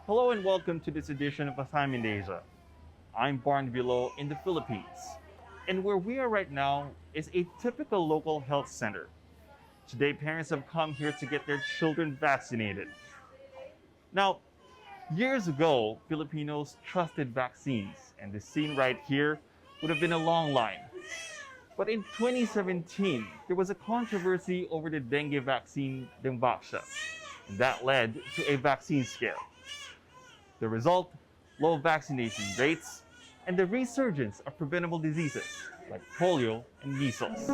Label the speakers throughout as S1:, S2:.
S1: Hello and welcome to this edition of A Time in Asia. I'm born below in the Philippines, and where we are right now is a typical local health center. Today, parents have come here to get their children vaccinated. Now, years ago, Filipinos trusted vaccines, and the scene right here would have been a long line. But in 2017, there was a controversy over the dengue vaccine, Dengvaxia. That led to a vaccine scare. The result, low vaccination rates and the resurgence of preventable diseases like polio and measles.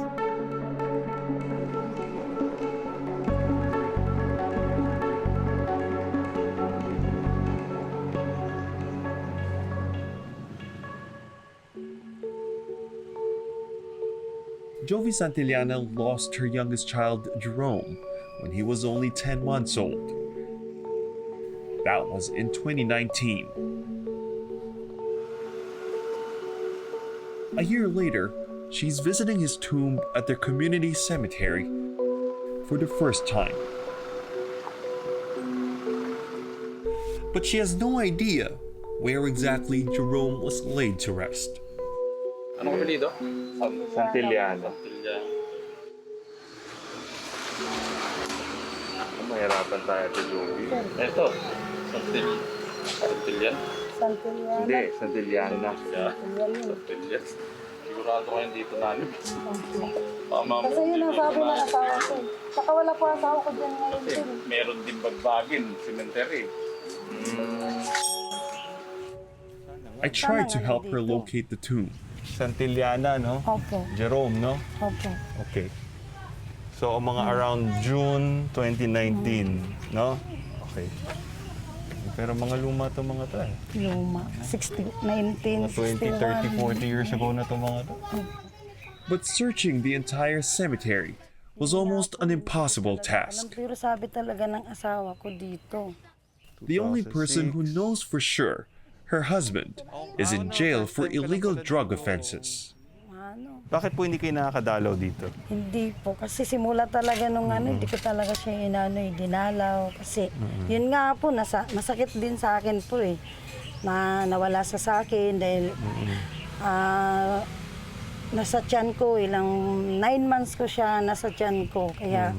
S1: Jovi Santillana lost her youngest child, Jerome, when he was only 10 months old. That was in 2019. A year later, she's visiting his tomb at their community cemetery for the first time. But she has no idea where exactly Jerome was laid to rest.
S2: Anong apelyido?
S1: Santillana. Mahirapan tayo sa Jovi.
S2: Ito, Santillan.
S3: Santillana.
S1: Hindi, Santillana.
S2: Santillan. Sigurado ko hindi ito namin.
S3: Kasi yun ang sabi ng asawa ko. Saka wala po asawa ko dyan ngayon.
S2: Kasi meron din bagbagin, cemetery.
S1: I tried to help her locate the tomb. Santillana, no?
S3: Okay.
S1: Jerome, no?
S3: Okay.
S1: Okay. So, mga around June 2019, no? Okay. Pero mga luma to mga to eh.
S3: Luma. 19,
S1: 20, 30, 40 years ago na to mga to. But searching the entire cemetery was almost an impossible task.
S3: Pero sabi talaga ng asawa ko dito.
S1: The only person who knows for sure her husband is in jail for illegal drug offenses. Bakit po hindi kayo nakakadalaw dito?
S3: Hindi po. Kasi simula talaga nung hindi ko talaga siya dinalaw. Kasi yun nga po, masakit din sa akin po eh. Na nawala sa akin dahil nasa tiyan ko, 9 months ko siya nasa tiyan ko. Kaya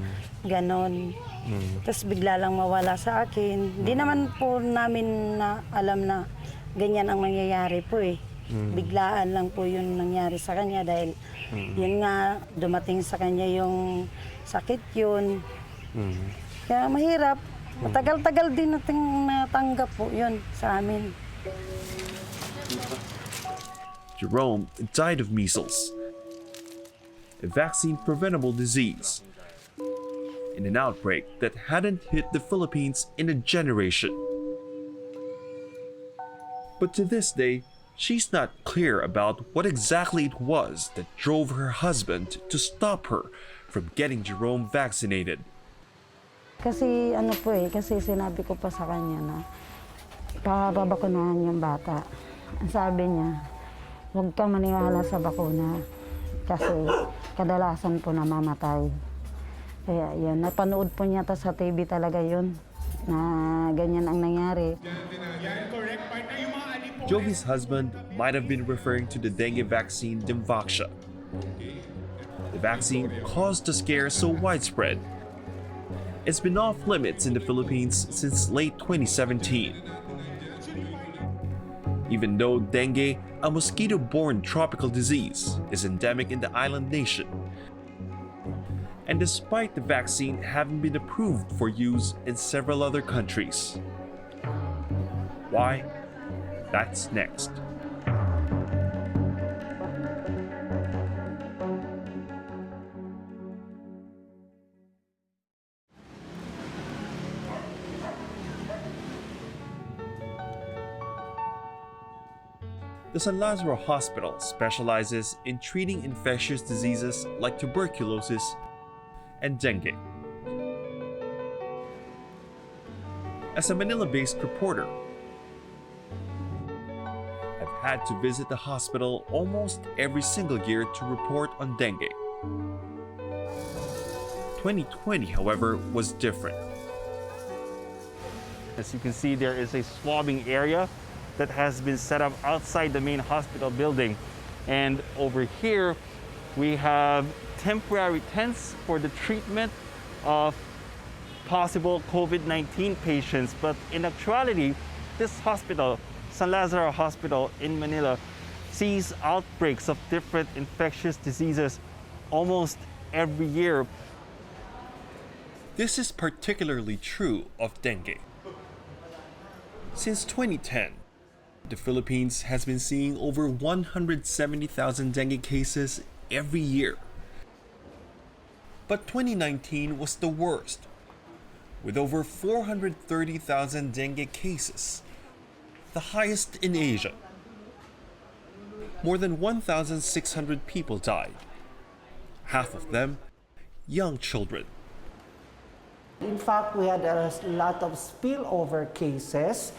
S3: ganon. Tapos bigla lang mawala sa akin. Hindi naman po namin alam na ganyan ang nangyayari po eh. Biglaan lang po yun nangyari sa kanya dahil yun nga, dumating sa kanya yung sakit yun. Kaya mahirap. Matagal-tagal din nating natanggap po yun sa amin.
S1: Jerome died of measles, a vaccine-preventable disease, in an outbreak that hadn't hit the Philippines in a generation. But to this day, she's not clear about what exactly it was that drove her husband to stop her from getting Jerome vaccinated.
S3: Kasi kasi sinabi ko pa sa kanya na pababakunahan yung bata. Ang sabi niya, huwag kang maniwala sa bakuna kasi kadalasan po namamatay. Kaya yun, napanood po niya sa TV talaga yun na ganyan ang nangyari.
S1: Jovi's husband might have been referring to the dengue vaccine Dengvaxia. The vaccine caused the scare so widespread. It's been off limits in the Philippines since late 2017. Even though dengue, a mosquito-borne tropical disease, is endemic in the island nation. And despite the vaccine having been approved for use in several other countries. Why? That's next. The Lazaro Hospital specializes in treating infectious diseases like tuberculosis and dengue. As a Manila-based reporter, I've had to visit the hospital almost every single year to report on dengue. 2020, however, was different. As you can see, there is a swabbing area that has been set up outside the main hospital building. And over here, we have temporary tents for the treatment of possible COVID-19 patients. But in actuality, this hospital, San Lazaro Hospital in Manila, sees outbreaks of different infectious diseases almost every year.
S4: This is particularly true of dengue. Since 2010, the Philippines has been seeing over 170,000 dengue cases every year. But 2019 was the worst, with over 430,000 dengue cases, the highest in Asia. More than 1,600 people died, half of them young children.
S5: In fact, we had a lot of spillover cases.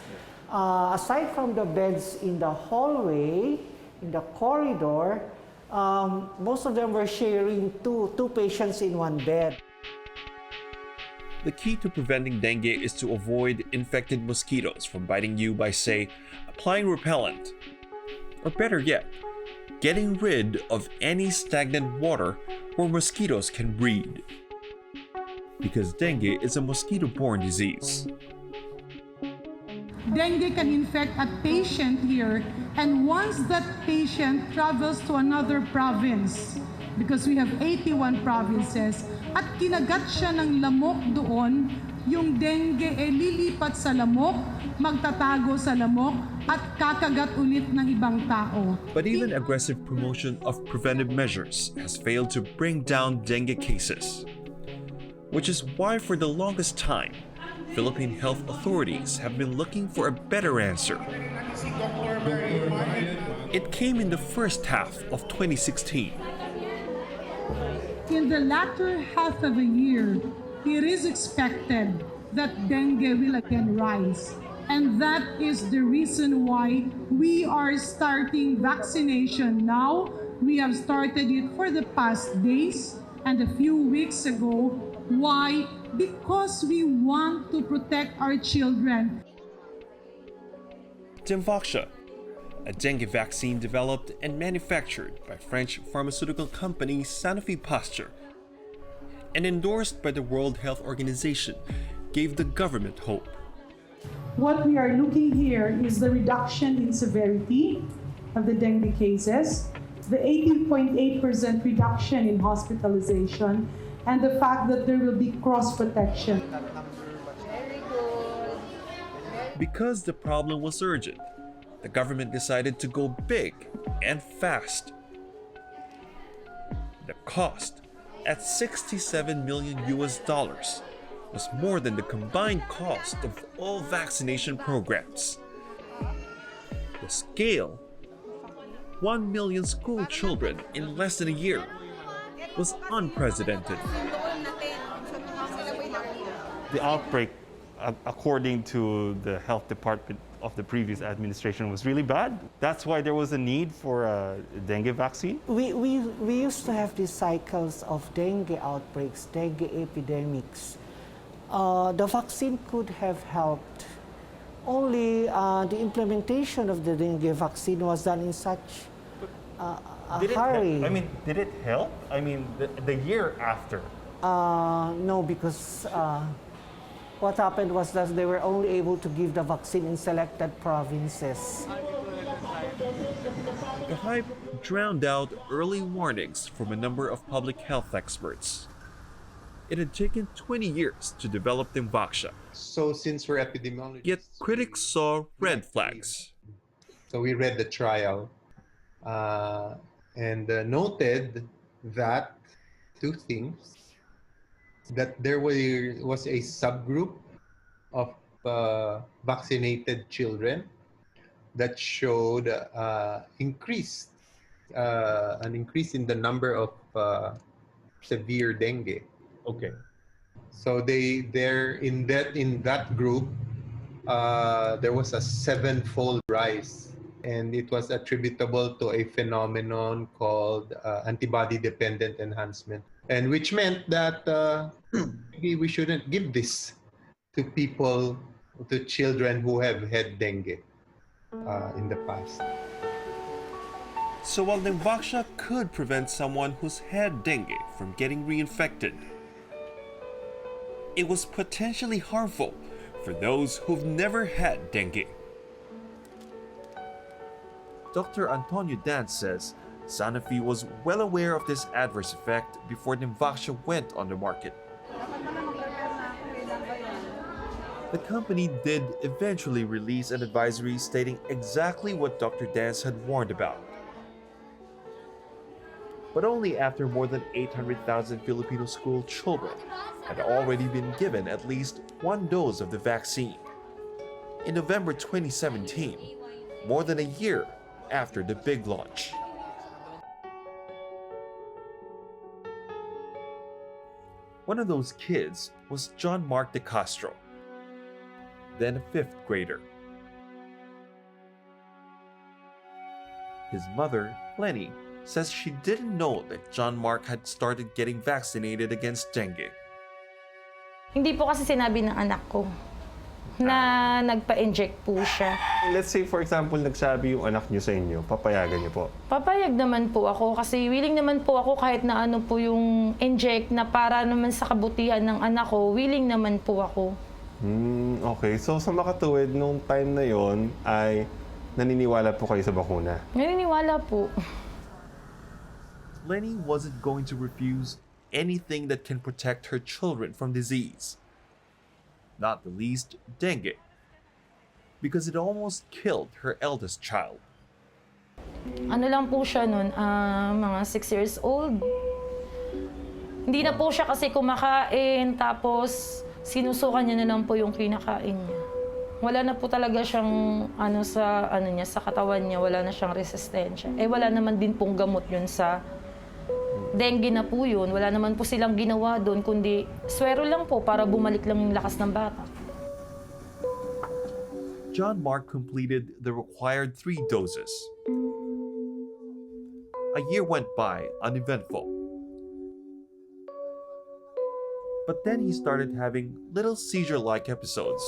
S5: Aside from the beds in the hallway, in the corridor, most of them were sharing two patients in one bed.
S4: The key to preventing dengue is to avoid infected mosquitoes from biting you by, say, applying repellent. Or better yet, getting rid of any stagnant water where mosquitoes can breed. Because dengue is a mosquito-borne disease.
S6: Dengue can infect a patient here, and once that patient travels to another province, because we have 81 provinces, at kinagat siya ng lamok doon, yung dengue ay lilipat sa lamok, magtatago sa lamok, at kakagat ulit ng ibang tao.
S4: But even aggressive promotion of preventive measures has failed to bring down dengue cases. Which is why for the longest time, Philippine health authorities have been looking for a better answer. It came in the first half of 2016.
S6: In the latter half of the year, it is expected that dengue will again rise. And that is the reason why we are starting vaccination now. We have started it for the past days and a few weeks ago. Why? Because we want to protect our children.
S4: Dengvaxia, a dengue vaccine developed and manufactured by French pharmaceutical company Sanofi Pasteur and endorsed by the World Health Organization, gave the government hope.
S6: What we are looking here is the reduction in severity of the dengue cases, the 18.8% reduction in hospitalization, and the fact that there will be cross-protection.
S4: Because the problem was urgent, the government decided to go big and fast. The cost, at $67 million US, was more than the combined cost of all vaccination programs. The scale, 1 million school children in less than a year, was unprecedented.
S1: The outbreak, according to the health department of the previous administration, was really bad. That's why there was a need for a dengue vaccine.
S5: We used to have these cycles of dengue outbreaks, dengue epidemics. The vaccine could have helped. Only the implementation of the dengue vaccine was done in such a hurry.
S1: Did it help? The year after.
S5: No, because what happened was that they were only able to give the vaccine in selected provinces.
S4: The hype drowned out early warnings from a number of public health experts. It had taken 20 years to develop Dengvaxia.
S7: So since we're epidemiologists,
S4: Yet critics saw red flags.
S7: So we read the trial and noted that two things: that there was a subgroup of vaccinated children that showed an increase in the number of severe dengue.
S1: Okay.
S7: So in that group, there was a 7-fold rise, and it was attributable to a phenomenon called antibody-dependent enhancement, and which meant that we shouldn't give this to people to children who have had dengue in the past.
S4: So while Dengvaxia could prevent someone who's had dengue from getting reinfected, it was potentially harmful for those who've never had dengue. Dr. Antonio Dan says Sanofi was well aware of this adverse effect before Dengvaxia went on the market. The company did eventually release an advisory stating exactly what Dr. Dance had warned about. But only after more than 800,000 Filipino school children had already been given at least one dose of the vaccine. In November 2017, more than a year after the big launch. One of those kids was John Mark De Castro, then a 5th grader. His mother, Lenny, says she didn't know that John Mark had started getting vaccinated against dengue.
S8: Hindi po kasi sinabi ng anak ko na nagpa-inject po siya.
S9: Let's say for example, nagsabi yung anak niyo sa inyo, papayagan niyo po?
S8: Papayag naman po ako kasi willing naman po ako kahit na ano po yung inject na para naman sa kabutihan ng anak ko, willing naman po ako.
S9: Okay. So sa makatuwid, nung time na yon ay naniniwala po kayo sa bakuna?
S8: Naniniwala po.
S4: Lenny wasn't going to refuse anything that can protect her children from disease. Not the least, dengue, because it almost killed her eldest child.
S8: Ano lang po siya nun, mga 6 years old. Hindi na po siya kasi kumakain, tapos sinusukan niya na lang po yung kinakain niya. Wala na po talaga siyang sa katawan niya, wala na siyang resistensya. Wala naman din pong gamot yun sa dengue na po yun. Wala naman po silang ginawa doon, kundi swero lang po para bumalik lang yung lakas ng bata.
S4: John Mark completed the required 3 doses. A year went by uneventful. But then he started having little seizure-like episodes.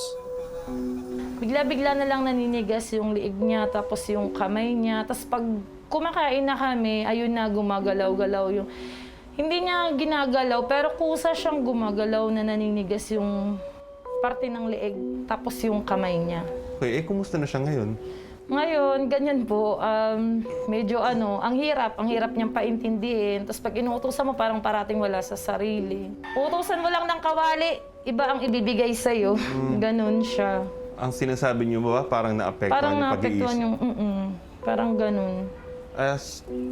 S8: Bigla-bigla na lang naninigas yung liig niya, tapos yung kamay niya. Tapos pag kumakain na kami, ayun na, gumagalaw-galaw yung... Hindi niya ginagalaw, pero kusa siyang gumagalaw na naninigas yung parte ng liig, tapos yung kamay niya.
S9: Okay, kumusta na siya ngayon?
S8: Ngayon, ganyan po, medyo ang hirap niyang paintindihin. Tapos pag inuutosan mo, parang parating wala sa sarili. Utusan mo lang ng kawali, iba ang ibibigay sa'yo. Ganun siya.
S9: Ang sinasabi niyo ba, parang naapektuhan yung pag-iisip?
S8: Yung parang ganun.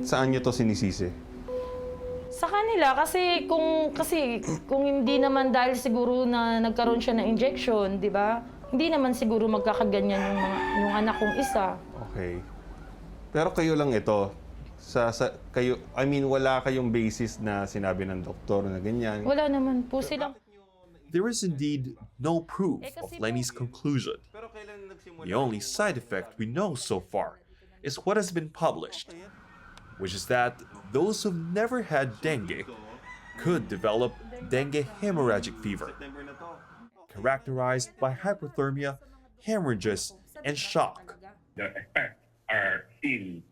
S9: Saan niyo to sinisisi?
S8: Sa kanila, kasi kung hindi naman dahil siguro na nagkaroon siya ng injection, di ba? Hindi naman siguro magkakaganyan yung anak kong isa.
S9: Okay. Pero kayo lang ito, wala kayong basis na sinabi ng doktor na ganyan?
S8: Wala naman po silang...
S4: There is indeed no proof of Lenny's conclusion. The only side effect we know so far is what has been published, which is that those who've never had dengue could develop dengue hemorrhagic fever, characterized by hypothermia, hemorrhages, and shock.
S10: The effects are seen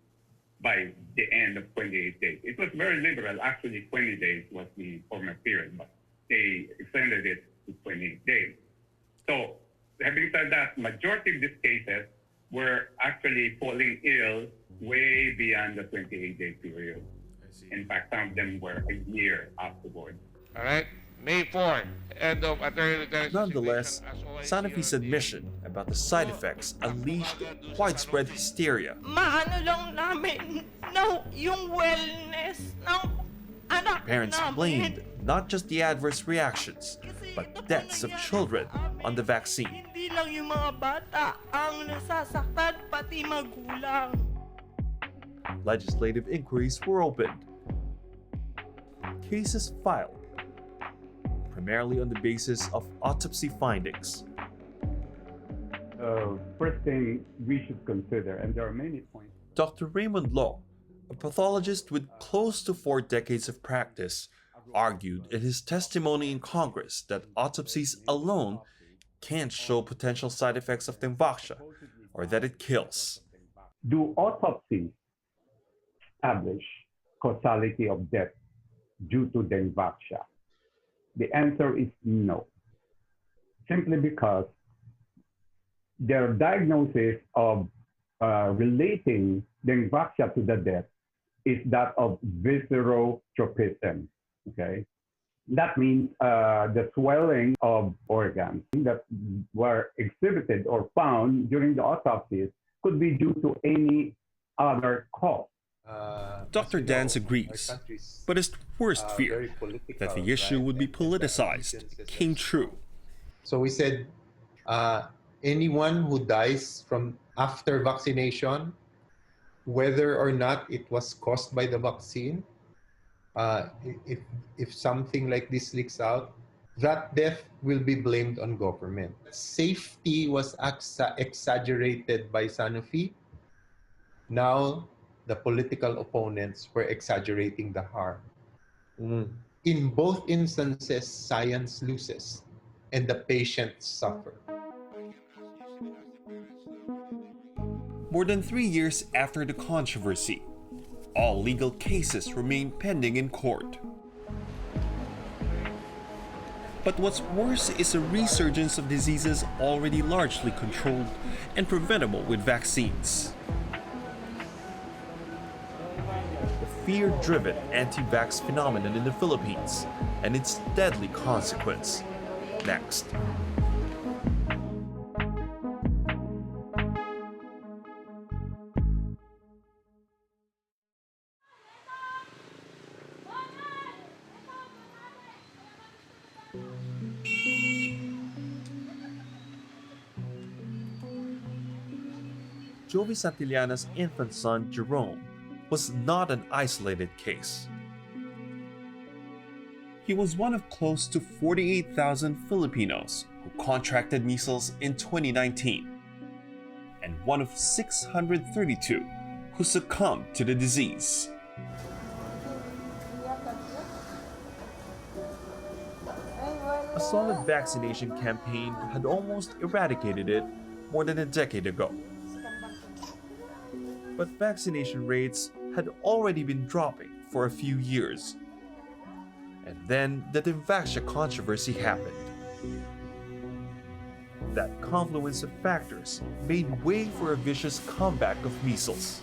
S10: by the end of 28 days. It was very liberal. Actually, 20 days was the former period, but they extended it to 28 days. So, having said that, majority of these cases were actually falling ill way beyond the 28-day period. In fact, some of them were a year afterwards.
S11: All right, May 4th, end of attorney.
S4: Nonetheless, Sanofi's admission about the side effects unleashed widespread hysteria.
S12: Maano lang namin na yung wellness ng anak
S4: Parents
S12: namin.
S4: blamed not just the adverse reactions, but deaths of children on the vaccine.
S12: Hindi lang yung mga bata ang nasasaktan, pati magulang.
S4: Legislative inquiries were opened. Cases filed, primarily on the basis of autopsy findings.
S10: First thing we should consider, and there are many points.
S4: Dr. Raymond Law, a pathologist with close to 4 decades of practice, argued in his testimony in Congress that autopsies alone can't show potential side effects of Dengvaxia or that it kills.
S10: Do autopsies establish causality of death due to Dengvaxia? The answer is no, simply because their diagnosis of relating Dengvaxia to the death is that of viscerotropism, okay? That means the swelling of organs that were exhibited or found during the autopsies could be due to any other cause.
S4: Dr. Dans agrees, but his worst fear, that the issue would be politicized, came true.
S7: So we said anyone who dies from after vaccination, whether or not it was caused by the vaccine, if something like this leaks out, that death will be blamed on government. Safety was exaggerated by Sanofi. Now, the political opponents were exaggerating the harm. In both instances, science loses and the patients suffer.
S4: More than 3 years after the controversy, all legal cases remain pending in court. But what's worse is a resurgence of diseases already largely controlled and preventable with vaccines. The fear-driven anti-vax phenomenon in the Philippines and its deadly consequence. Next. Jovi Santillana's infant son, Jerome, was not an isolated case. He was one of close to 48,000 Filipinos who contracted measles in 2019, and one of 632 who succumbed to the disease. A solid vaccination campaign had almost eradicated it more than a decade ago. But vaccination rates had already been dropping for a few years. And then the Dengvaxia controversy happened. That confluence of factors made way for a vicious comeback of measles,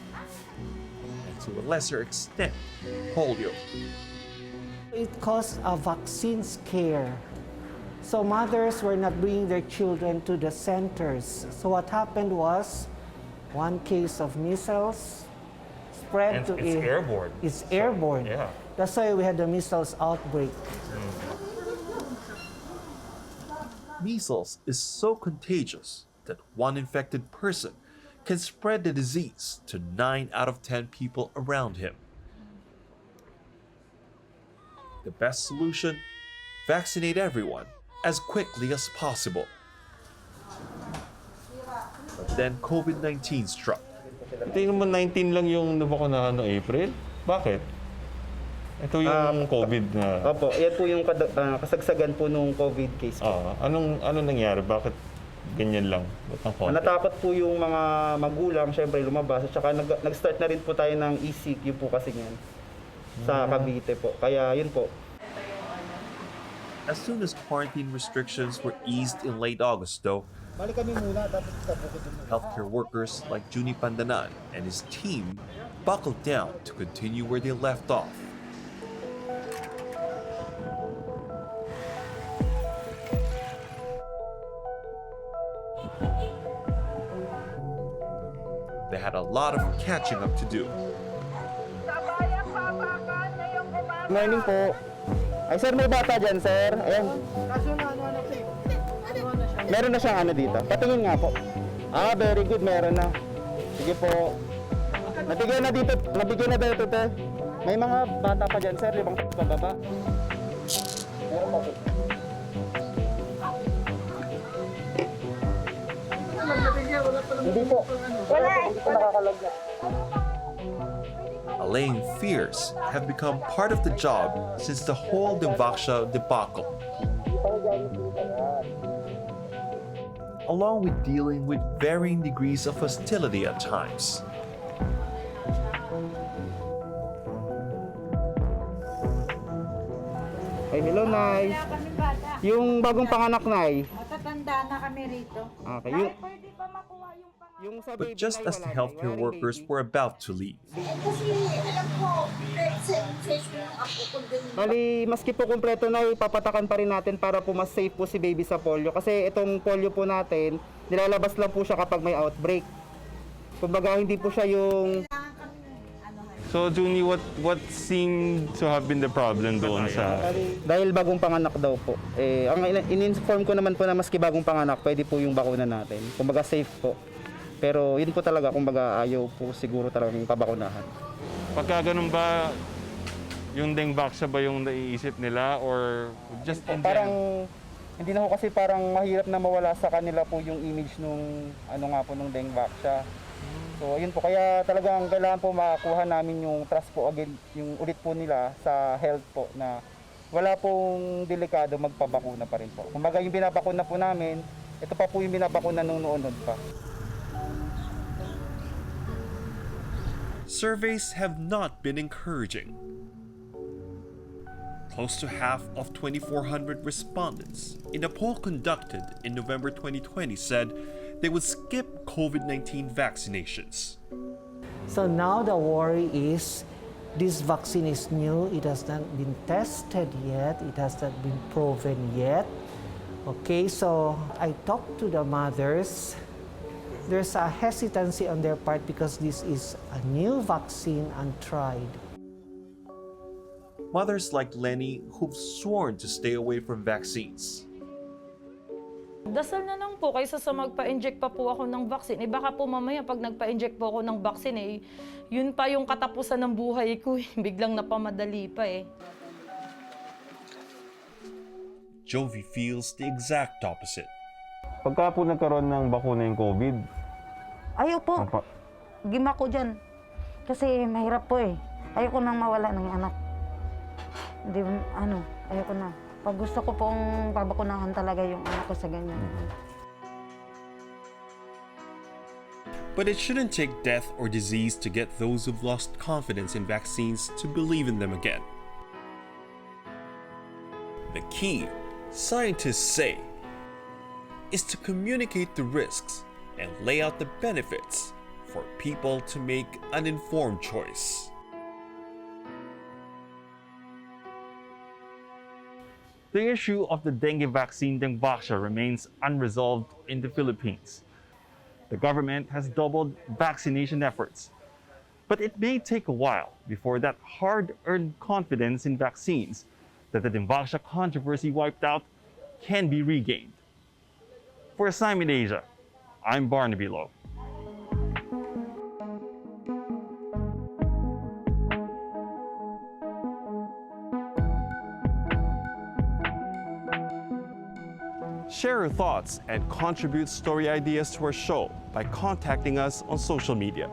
S4: and to a lesser extent, polio.
S5: It caused a vaccine scare. So mothers were not bringing their children to the centers. So what happened was, one case of measles spread
S1: And
S5: to
S1: it's airborne.
S5: It's airborne.
S1: Yeah.
S5: That's why we had the measles outbreak.
S4: Measles is so contagious that one infected person can spread the disease to 9 out of 10 people around him. The best solution? Vaccinate everyone as quickly as possible. But then COVID-19 struck.
S9: Tingnan mo, 19 lang yung nabakunahan noong April. Bakit? Ito yung COVID na...
S13: Opo, yan po yung kasagsagan po nung COVID case po.
S9: Anong nangyari? Bakit ganyan lang?
S13: Natakot po yung mga magulang, syempre lumabas. At saka nag-start na rin po tayo ng ECQ po kasi yan sa Cavite po. Kaya yun po.
S4: As soon as quarantine restrictions were eased in late August, though, healthcare workers like Juni Pandanan and his team buckled down to continue where they left off. They had a lot of catching up to do.
S13: Morning po. Ay sir, may bata dyan sir. Ayan. Meron na siyang ano dito. Patingin nga po. Very good. Meron na. Sige po. Nabigyan na dito. Nabigyan na dito, te. May mga bata pa dyan, sir. 5 pababa. Meron pa po. Hindi po. Wala. Hindi po nakakalagyan.
S4: Allaying fears have become part of the job since the whole Dengvaxia debacle. along with dealing with varying degrees of hostility at times.
S13: Ay, hello, Nay. Yung bagong panganak, Nay.
S14: Matatanda na kami rito.
S13: Okay.
S14: Pwede ba makuha yung
S13: sa
S4: But just as the healthcare workers were about to leave,
S14: kasi alam ko, session yung ako kung din.
S13: Bali, maski po kumpleto na, ipapatakan pa rin natin para po mas safe po si baby sa polio. Kasi itong polio po natin, nilalabas lang po siya kapag may outbreak. Kumbaga, hindi po siya yung...
S9: So, Junie, what seemed to have been the problem doon sa...
S13: Dahil bagong panganak daw po. Ang in-inform ko naman po na maski bagong panganak, pwede po yung bakuna natin. Kumbaga, safe po. Pero yun po talaga, kumbaga, ayaw po siguro talagang pabakunahan.
S9: Pagka ganun ba, yung Dengvaxia ba yung naiisip nila or just in
S13: Parang,
S9: general?
S13: hindi na ho kasi parang mahirap na mawala sa kanila po yung image nung, nung Dengvaxia. So, yun po. Kaya talagang kailangan po makakuha namin yung trust po again, yung ulit po nila sa health po na wala pong delikado magpabakuna pa rin po. Kumbaga yung binabakuna po namin, ito pa po yung binabakuna nung noon pa.
S4: surveys have not been encouraging. Close to half of 2,400 respondents in a poll conducted in November 2020 said they would skip COVID-19 vaccinations.
S5: So now the worry is this vaccine is new, it has not been tested yet, it has not been proven yet. Okay, so I talked to the mothers. There's a hesitancy on their part because this is a new vaccine untried.
S4: Mothers like Lenny who've sworn to stay away from vaccines.
S8: Dasal na lang po kaysa sa magpa-inject pa po ako ng vaccine. Baka po mamaya pag nagpa-inject po ako ng vaccine, yun pa yung katapusan ng buhay ko. Biglang napamadali pa eh.
S4: Jovi feels the exact opposite.
S9: Pagka po nagkaroon ng bakuna yung COVID,
S3: ayaw po. Gima ko dyan. Kasi mahirap po eh. Ayoko nang mawala ng anak. Hindi, ayoko na. Pag gusto ko pong pabakunahan talaga yung anak ko sa ganyan.
S4: But it shouldn't take death or disease to get those who've lost confidence in vaccines to believe in them again. The key, scientists say, is to communicate the risks and lay out the benefits for people to make an informed choice.
S1: The issue of the dengue vaccine Dengvaxia remains unresolved in the Philippines. The government has doubled vaccination efforts, but it may take a while before that hard-earned confidence in vaccines that the Dengvaxia controversy wiped out can be regained. For Assignment Asia, I'm Barnaby Lowe. Share your thoughts and contribute story ideas to our show by contacting us on social media.